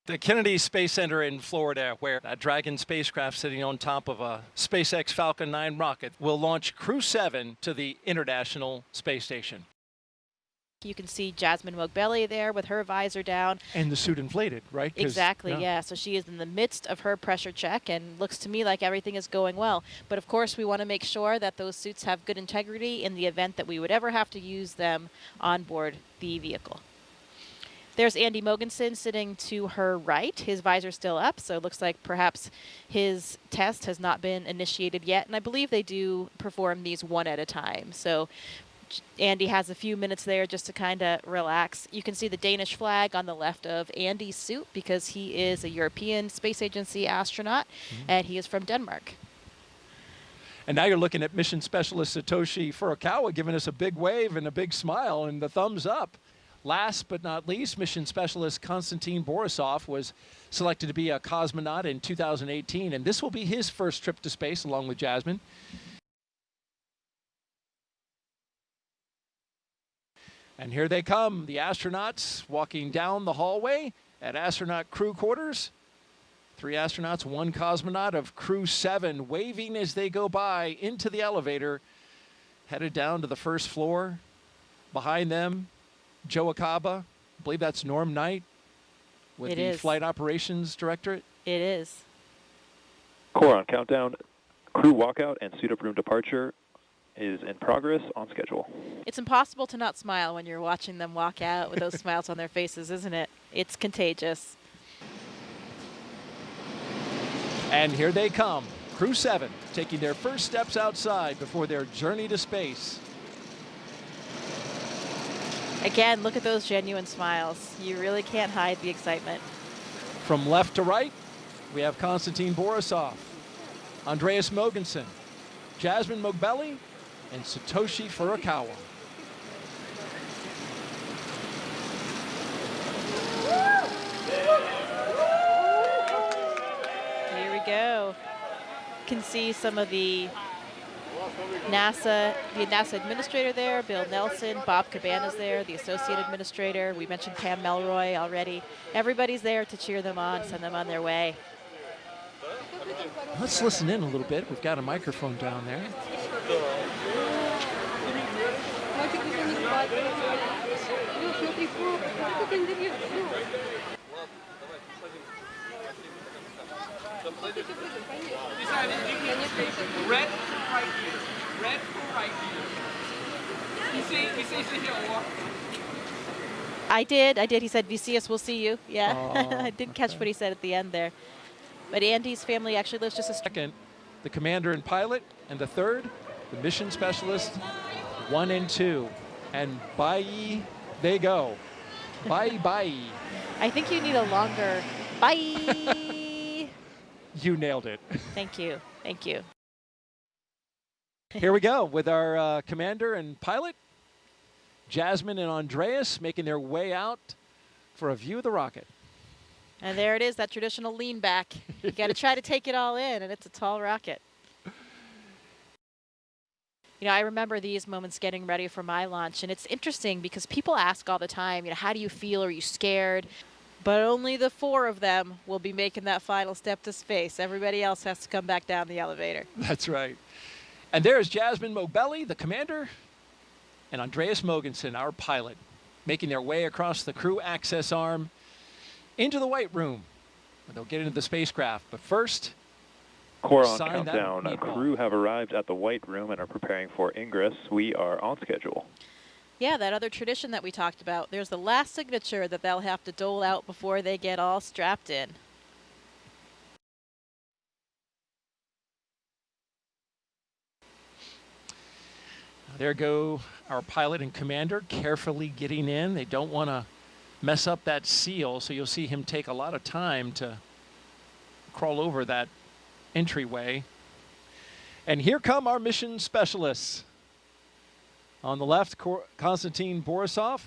The Kennedy Space Center in Florida, where that Dragon spacecraft sitting on top of a SpaceX Falcon 9 rocket will launch Crew 7 to the International Space Station. You can see Jasmine Mogbelli there with her visor down. And the suit inflated, right? Exactly, yeah. So she is in the midst of her pressure check and looks to me like everything is going well. But of course, we want to make sure that those suits have good integrity in the event that we would ever have to use them on board the vehicle. There's Andy Mogensen sitting to her right. His visor's still up, so it looks like perhaps his test has not been initiated yet. And I believe they do perform these one at a time. So Andy has a few minutes there just to kind of relax. You can see the Danish flag on the left of Andy's suit because he is a European Space Agency astronaut, and he is from Denmark. And now you're looking at mission specialist Satoshi Furukawa giving us a big wave and a big smile and the thumbs up. Last but not least, mission specialist Konstantin Borisov was selected to be a cosmonaut in 2018, and this will be his first trip to space along with Jasmine. And here they come, the astronauts walking down the hallway at astronaut crew quarters. 3 astronauts, 1 cosmonaut of Crew 7 waving as they go by into the elevator, headed down to the first floor. Behind them, Joe Akaba, I believe that's Norm Knight with the Flight Operations Directorate. It is. Core on countdown, crew walkout and suit up room departure is in progress on schedule. It's impossible to not smile when you're watching them walk out with those smiles on their faces, isn't it? It's contagious. And here they come, Crew 7, taking their first steps outside before their journey to space. Again, look at those genuine smiles. You really can't hide the excitement. From left to right, we have Konstantin Borisov, Andreas Mogensen, Jasmine Mogbelli, and Satoshi Furukawa. Here we go. You can see some of the NASA administrator there, Bill Nelson, Bob Cabana's there, the associate administrator. We mentioned Pam Melroy already. Everybody's there to cheer them on, send them on their way. Let's listen in a little bit. We've got a microphone down there. Red right here. Red right here. You see I did. He said, "We see us, we'll see you." Yeah, I did catch what he said at the end there. But Andy's family actually lives just a second. The commander and pilot, and the third, the mission specialist, 1 and 2. And bye they go. Bye bye. I think you need a longer bye. You nailed it. Thank you. Thank you. Here we go with our commander and pilot, Jasmine and Andreas, making their way out for a view of the rocket. And there it is, that traditional lean back. You got to try to take it all in, and it's a tall rocket. You know, I remember these moments getting ready for my launch, and it's interesting because people ask all the time, you know, how do you feel? Are you scared? But only the 4 of them will be making that final step to space. Everybody else has to come back down the elevator. That's right. And there's Jasmine Mogbelli, the commander, and Andreas Mogensen, our pilot, making their way across the crew access arm into the White Room, where they'll get into the spacecraft. But first, Core on countdown. Crew have arrived at the White Room and are preparing for ingress. We are on schedule. Yeah, that other tradition that we talked about. There's the last signature that they'll have to dole out before they get all strapped in. There go our pilot and commander carefully getting in. They don't want to mess up that seal, so you'll see him take a lot of time to crawl over that entryway. And here come our mission specialists. On the left, Konstantin Borisov,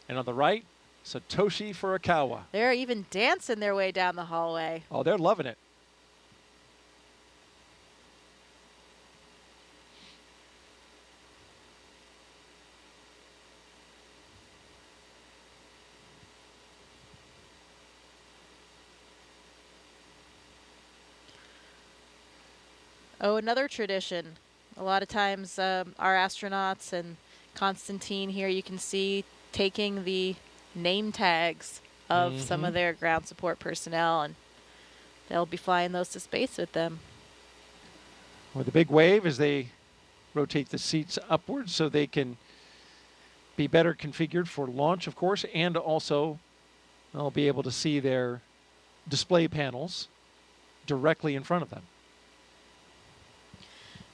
and on the right, Satoshi Furukawa. They're even dancing their way down the hallway. Oh, they're loving it. Oh, another tradition. A lot of times our astronauts and Constantine here, you can see taking the name tags of some of their ground support personnel, and they'll be flying those to space with them. With the big wave as they rotate the seats upwards so they can be better configured for launch, of course, and also they'll be able to see their display panels directly in front of them.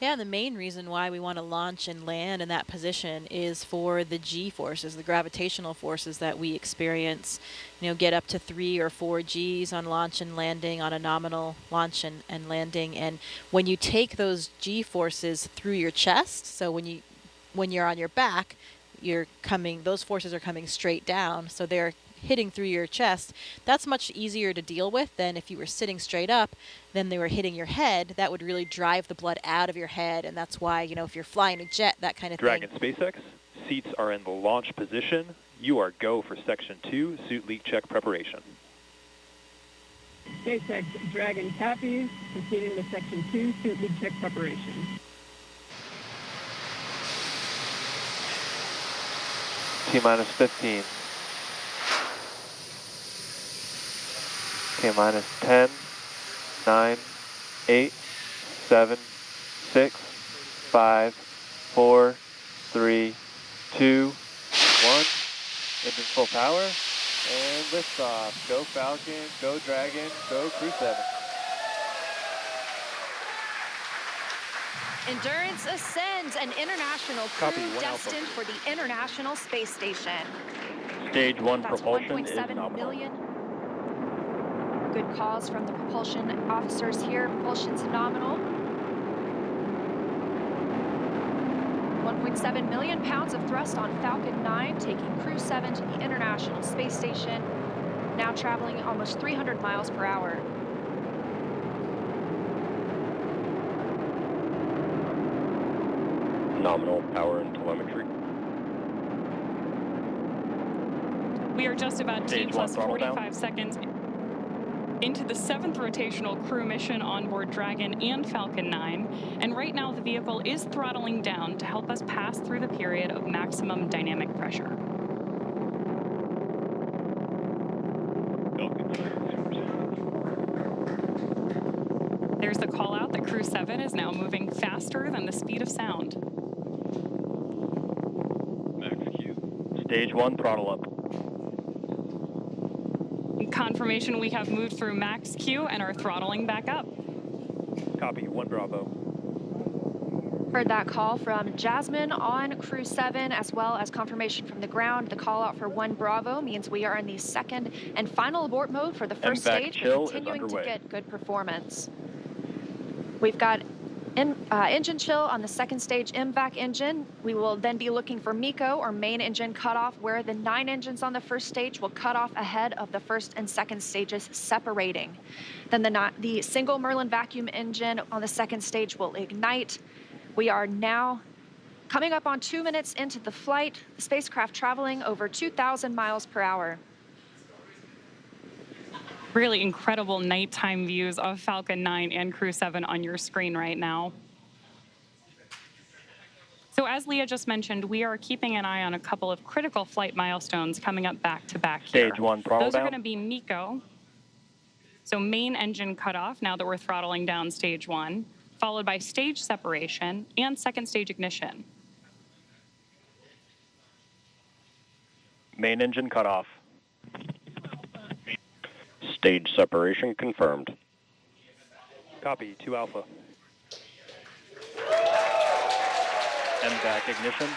Yeah, the main reason why we want to launch and land in that position is for the G forces, the gravitational forces that we experience. You know, get up to 3 or 4 Gs on launch and landing, on a nominal launch and landing. And when you take those G forces through your chest, so when you're on your back, those forces are coming straight down, so they're hitting through your chest. That's much easier to deal with than if you were sitting straight up, then they were hitting your head. That would really drive the blood out of your head, and that's why, you know, if you're flying a jet, that kind of Dragon thing. SpaceX, seats are in the launch position. You are go for Section 2, suit leak check preparation. SpaceX Dragon copies, proceeding to Section 2, suit leak check preparation. T-minus 15. T-minus 10, 9, 8, 7, 6, 5, 4, 3, 2, 1. Engine full power, and liftoff. Go Falcon, go Dragon, go Crew 7. Endurance ascends, an international crew Copy, 1 destined Alpha. for the International Space Station. Stage 1 That's propulsion is 1.7 nominal. million. Good cause from the propulsion officers here. Propulsion's nominal. 1.7 million pounds of thrust on Falcon 9, taking Crew 7 to the International Space Station, now traveling almost 300 miles per hour. Nominal power and telemetry. We are just about T Stage plus 1 throttle 45 down. seconds into the 7th rotational crew mission on board Dragon and Falcon 9, and right now the vehicle is throttling down to help us pass through the period of maximum dynamic pressure. There's the call out that Crew 7 is now moving faster than the speed of sound. Max Q. Stage 1 throttle up. Confirmation we have moved through max Q and are throttling back up. Copy, 1 Bravo. Heard that call from Jasmine on Crew 7, as well as confirmation from the ground. The call out for 1 Bravo means we are in the 2nd and final abort mode for the first MVAC stage, chill is continuing to underway. get good performance. We've got engine chill on the 2nd stage MVAC engine. We will then be looking for MECO, or main engine cutoff, where the 9 engines on the first stage will cut off ahead of the 1st and 2nd stages separating. Then the single Merlin vacuum engine on the 2nd stage will ignite. We are now coming up on 2 minutes into the flight, the spacecraft traveling over 2,000 miles per hour. Really incredible nighttime views of Falcon 9 and Crew 7 on your screen right now. So as Leah just mentioned, we are keeping an eye on a couple of critical flight milestones coming up back to back here. Stage 1 throttle Those down. are going to be MECO, so main engine cutoff now that we're throttling down stage 1, followed by stage separation and 2nd stage ignition. Main engine cutoff. Stage separation confirmed. Copy, 2 Alpha. MVAC ignition.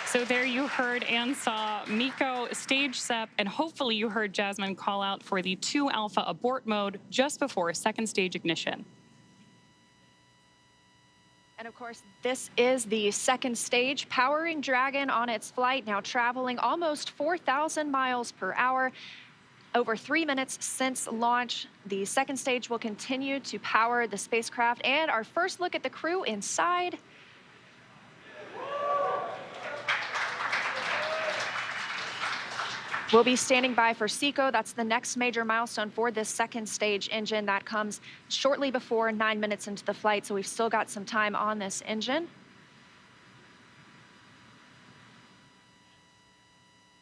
So there you heard and saw MECO, stage sep, and hopefully you heard Jasmine call out for the 2 Alpha abort mode just before 2nd stage ignition. And of course, this is the 2nd stage, powering Dragon on its flight, now traveling almost 4,000 miles per hour. Over 3 minutes since launch, the 2nd stage will continue to power the spacecraft. And our first look at the crew inside. We'll be standing by for SECO. That's the next major milestone for this second stage engine. That comes shortly before 9 minutes into the flight, so we've still got some time on this engine.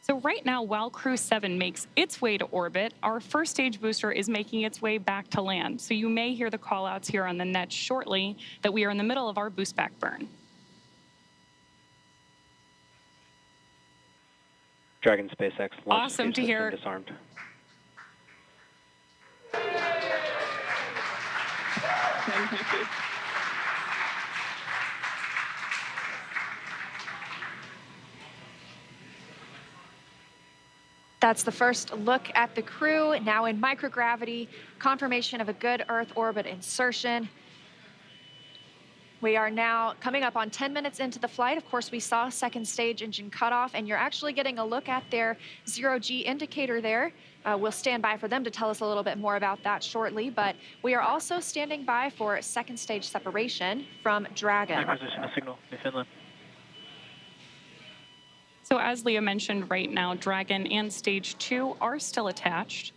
So right now, while Crew 7 makes its way to orbit, our first stage booster is making its way back to land. So you may hear the callouts here on the net shortly that we are in the middle of our boost back burn. Dragon SpaceX launch Awesome to system hear. disarmed. Fantastic. That's the first look at the crew, now in microgravity, confirmation of a good Earth orbit insertion. We are now coming up on 10 minutes into the flight. Of course, we saw second stage engine cutoff, and you're actually getting a look at their zero-G indicator there. We'll stand by for them to tell us a little bit more about that shortly, but we are also standing by for second stage separation from Dragon. Acquisition of signal, Newfoundland. So as Leah mentioned, right now, Dragon and Stage 2 are still attached.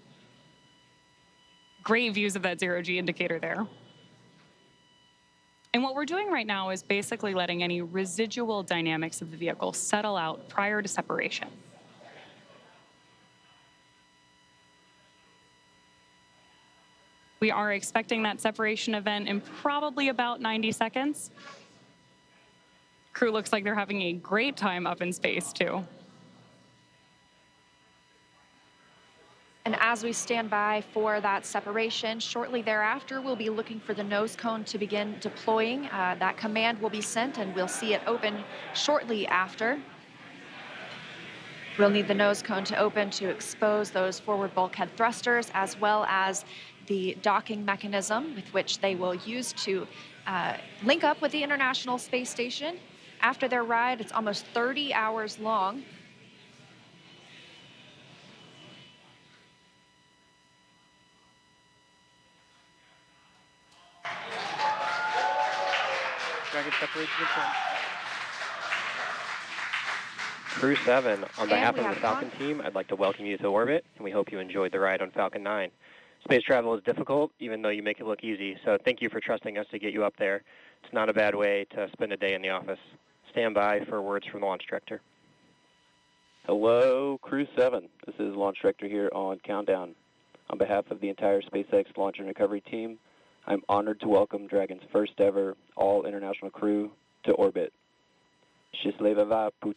Great views of that zero-G indicator there. And what we're doing right now is basically letting any residual dynamics of the vehicle settle out prior to separation. We are expecting that separation event in probably about 90 seconds. Crew looks like they're having a great time up in space, too. And as we stand by for that separation, shortly thereafter, we'll be looking for the nose cone to begin deploying. That command will be sent, and we'll see it open shortly after. We'll need the nose cone to open to expose those forward bulkhead thrusters, as well as the docking mechanism with which they will use to link up with the International Space Station. After their ride, it's almost 30 hours long. Dragon separation confirmed. Crew 7, on behalf of the Falcon team, I'd like to welcome you to orbit, and we hope you enjoyed the ride on Falcon 9. Space travel is difficult, even though you make it look easy, so thank you for trusting us to get you up there. It's not a bad way to spend a day in the office. Stand by for words from the launch director. Hello, Crew 7. This is Launch Director here on Countdown. On behalf of the entire SpaceX Launch and Recovery team, I'm honored to welcome Dragon's first ever all-international crew to orbit. Счастливого пути.